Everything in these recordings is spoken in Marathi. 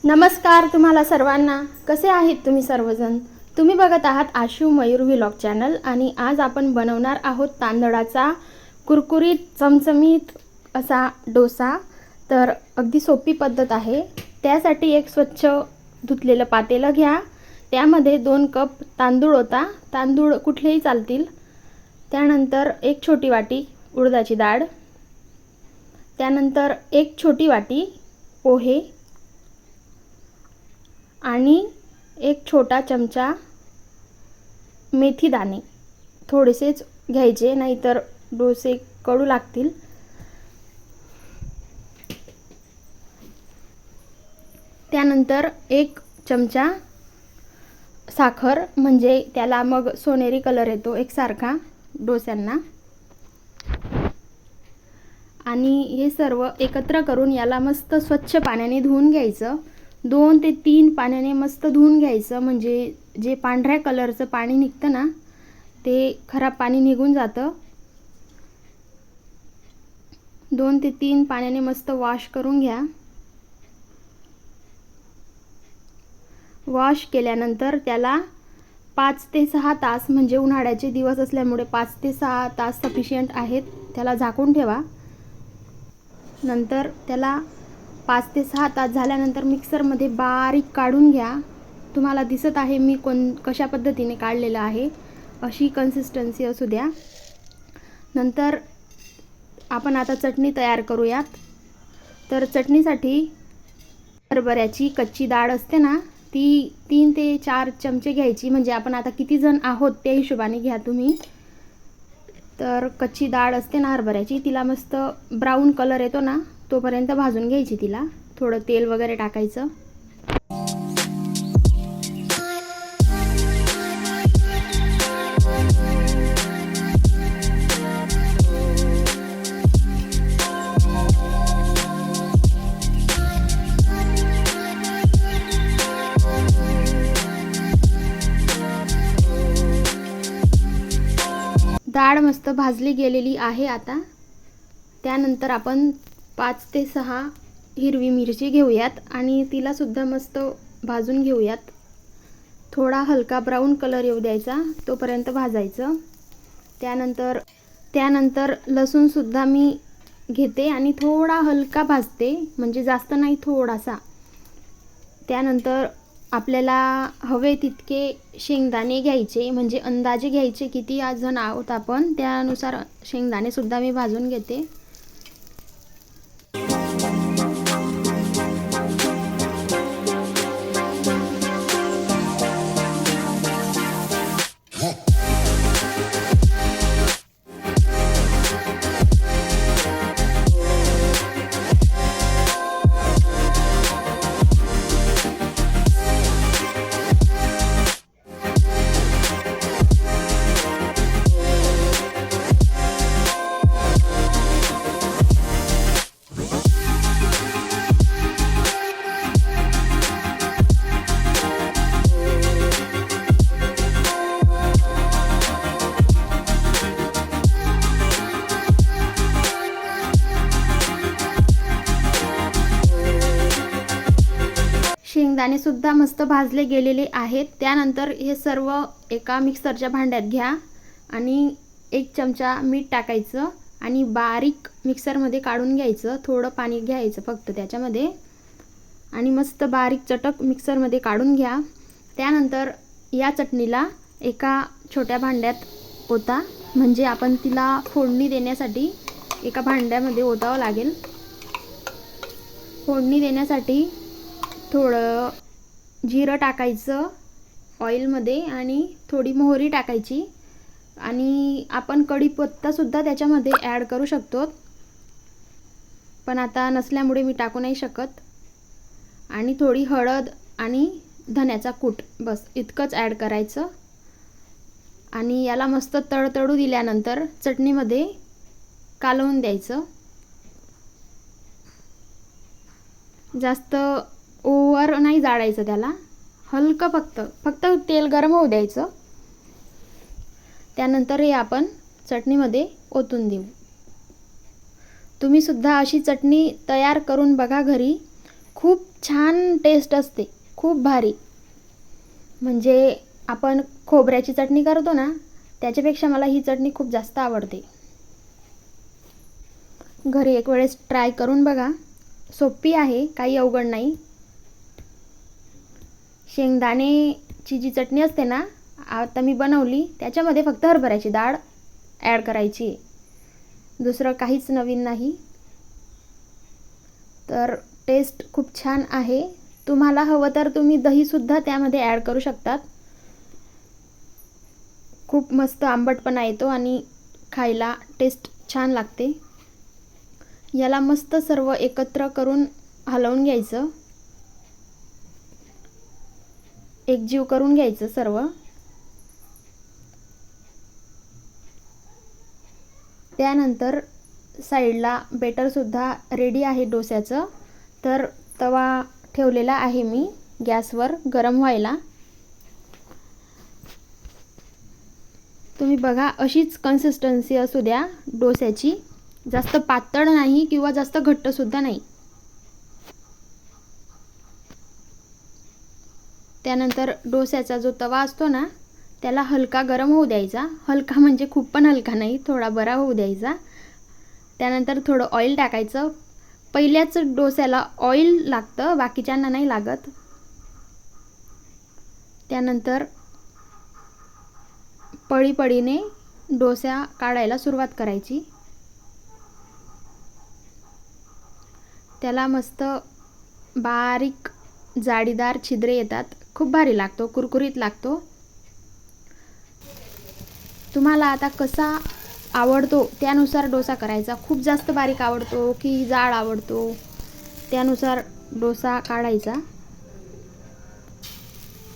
नमस्कार तुम्हाला सर्वांना. कसे आहेत तुम्ही सर्वजण? तुम्ही बघत आहात आशू मयूर व्लॉग चॅनल आणि आज आपण बनवणार आहोत तांदळाचा कुरकुरीत चमचमीत असा डोसा. तर अगदी सोपी पद्धत आहे. त्यासाठी एक स्वच्छ धुतलेलं पातेलं घ्या. त्यामध्ये 2 कप तांदूळ ओता. तांदूळ कुठलेही चालतील. त्यानंतर 1 छोटी वाटी उडदाची डाळ, त्यानंतर 1 छोटी वाटी पोहे आणि 1 छोटा चमचा मेथी दाणे. थोडेसेच घ्यायचे, नाहीतर डोसे कडू लागतील. त्यानंतर 1 चमचा साखर, म्हणजे त्याला मग सोनेरी कलर येतो एकसारखा डोस्यांना. आणि हे सर्व एकत्र करून याला मस्त स्वच्छ पाण्याने धुवून घ्यायचं. 2 ते 3 पाण्याने मस्त धुवून घ्यायचं, म्हणजे जे पांढऱ्या कलरचं पाणी निघतं ना, ते खराब पाणी निघून जातं. 2 ते 3 पाण्याने मस्त वॉश करून घ्या. वॉश केल्यानंतर त्याला 5 ते 6 तास, म्हणजे उन्हाळ्याचे दिवस असल्यामुळे 5 ते 6 तास सफिशियंट आहेत, त्याला झाकून ठेवा. नंतर त्याला 5 ते 6 तास झाल्यानंतर मिक्सरमध्ये बारीक काढून घ्या. तुम्हाला दिसत आहे मी कशा पद्धतीने काढलेलं आहे. अशी कन्सिस्टन्सी असू द्या. नंतर आपण आता चटणी तयार करूयात. तर चटणीसाठी हरभऱ्याची कच्ची डाळ असते ना, ती 3 ते 4 चमचे घ्यायची. म्हणजे आपण आता किती जण आहोत त्या हिशोबाने घ्या तुम्ही. तर कच्ची डाळ असते ना हरभऱ्याची, तिला मस्त ब्राऊन कलर येतो ना तोपर्यंत भाजून घ्यायची. तिला थोडं तेल वगैरे टाकायचं. डाळ मस्त भाजली गेलेली आहे आता. त्यानंतर आपण 5 ते 6 हिरवी मिरची घेऊयात आणि तिला सुद्धा मस्त भाजून घेऊयात. थोडा हलका ब्राऊन कलर येऊ द्यायचा, तोपर्यंत भाजायचं. त्यानंतर लसूण सुद्धा मी घेते आणि थोडा हलका भाजते, म्हणजे जास्त नाही, थोडासा. त्यानंतर आपल्याला हवे तितके शेंगदाणे घ्यायचे, म्हणजे अंदाजे घ्यायचे किती जण आहोत आपण त्यानुसार शेंगदाणे सुद्धा मी भाजून घेते. शेंगदाणे सुद्धा मस्त भाजले गेलेले आहेत. त्यानंतर हे सर्व एका मिक्सरच्या भांड्यात घ्या आणि 1 चमचा मीठ टाकायचं आणि बारीक मिक्सरमध्ये काढून घ्यायचं. थोडं पाणी घ्यायचं फक्त त्याच्यामध्ये आणि मस्त बारीक चटक मिक्सरमध्ये काढून घ्या. त्यानंतर या चटणीला एका छोट्या भांड्यात ओता, म्हणजे आपण तिला फोडणी देण्यासाठी एका भांड्यामध्ये ओतावं लागेल. फोडणी देण्यासाठी थोडं जिरं टाकायचं ऑइलमध्ये आणि थोडी मोहरी टाकायची आणि आपण कढीपत्तासुद्धा त्याच्यामध्ये ॲड करू शकतो, पण आता नसल्यामुळे मी टाकू नाही शकत. आणि थोडी हळद आणि धण्याचा कूट, बस इतकंच ॲड करायचं. आणि याला मस्त तडतडू दिल्यानंतर चटणीमध्ये कालवून द्यायचं. जास्त ओव्हर नाही जाळायचं त्याला, हलकं फक्त तेल गरम होऊ द्यायचं. त्यानंतर हे आपण चटणीमध्ये ओतून देऊ. तुम्ही सुद्धा अशी चटणी तयार करून बघा घरी. खूप छान टेस्ट असते, खूप भारी. म्हणजे आपण खोबऱ्याची चटणी करतो ना, त्याच्यापेक्षा मला ही चटणी खूप जास्त आवडते. घरी एक वेळेस ट्राय करून बघा, सोपी आहे, काही अवघड नाही. शेंगदाणेची जी चटणी असते ना, आता मी बनवली, त्याच्यामध्ये फक्त हरभऱ्याची डाळ ॲड करायची आहे, दुसरं काहीच नवीन नाही. तर टेस्ट खूप छान आहे. तुम्हाला हवं तर तुम्ही दहीसुद्धा त्यामध्ये ॲड करू शकतात. खूप मस्त आंबटपणा येतो आणि खायला टेस्ट छान लागते. याला मस्त सर्व एकत्र करून हलवून घ्यायचं, एकजीव करून घ्यायचं सर्व. त्यानंतर साईडला बेटरसुद्धा रेडी आहे डोस्याचं. तर तवा ठेवलेला आहे मी गॅसवर गरम व्हायला. तुम्ही बघा, अशीच कन्सिस्टन्सी असू द्या डोस्याची, जास्त पातळ नाही किंवा जास्त घट्टसुद्धा नाही. त्यानंतर डोस्याचा जो तवा असतो ना, त्याला हलका गरम होऊ द्यायचा. हलका म्हणजे खूप पण हलका नाही, थोडा बरा होऊ द्यायचा. त्यानंतर थोडं ऑइल टाकायचं. पहिल्याच डोस्याला ऑइल लागतं, बाकीच्यांना नाही लागत. त्यानंतर पळीपळीने डोसा काढायला सुरुवात करायची. त्याला मस्त बारीक जाळीदार छिद्रे येतात, खूप भारी लागतो, कुरकुरीत लागतो. तुम्हाला आता कसा आवडतो त्यानुसार डोसा करायचा. खूप जास्त बारीक आवडतो की जाड आवडतो, त्यानुसार डोसा काढायचा.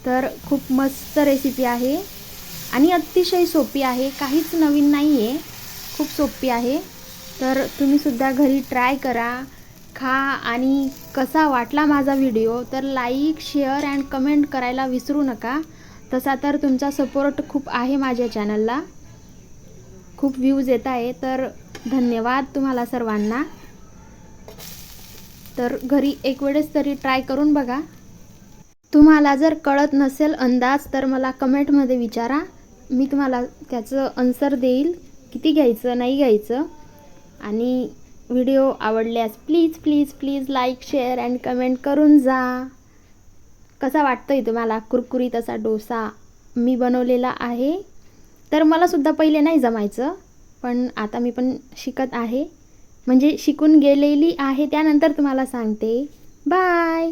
तर खूप मस्त रेसिपी आहे आणि अतिशय सोपी आहे, काहीच नवीन नाही आहे, खूप सोपी आहे. तर तुम्हीसुद्धा घरी ट्राय करा, खा आणि कसा वाटला माझा व्हिडिओ तर लाईक, शेअर अँड कमेंट करायला विसरू नका. तसा तर तुमचा सपोर्ट खूप आहे माझ्या चॅनलला, खूप व्ह्यूज येत आहे, तर धन्यवाद तुम्हाला सर्वांना. तर घरी एक वेळेस तरी ट्राय करून बघा. तुम्हाला जर कळत नसेल अंदाज तर मला कमेंटमध्ये विचारा, मी तुम्हाला त्याचं आन्सर देईल, किती घ्यायचं नाही घ्यायचं. आणि व्हिडिओ आवडल्यास please please please like, share and comment करून जा. कसा वाटतोय तुम्हाला कुरकुरीत असा डोसा मी बनवलेला आहे. तर मलासुद्धा पहिले नाही जमायचं, पण आता मी पण शिकत आहे, म्हणजे शिकून गेलेली आहे. त्यानंतर तुम्हाला सांगते. बाय.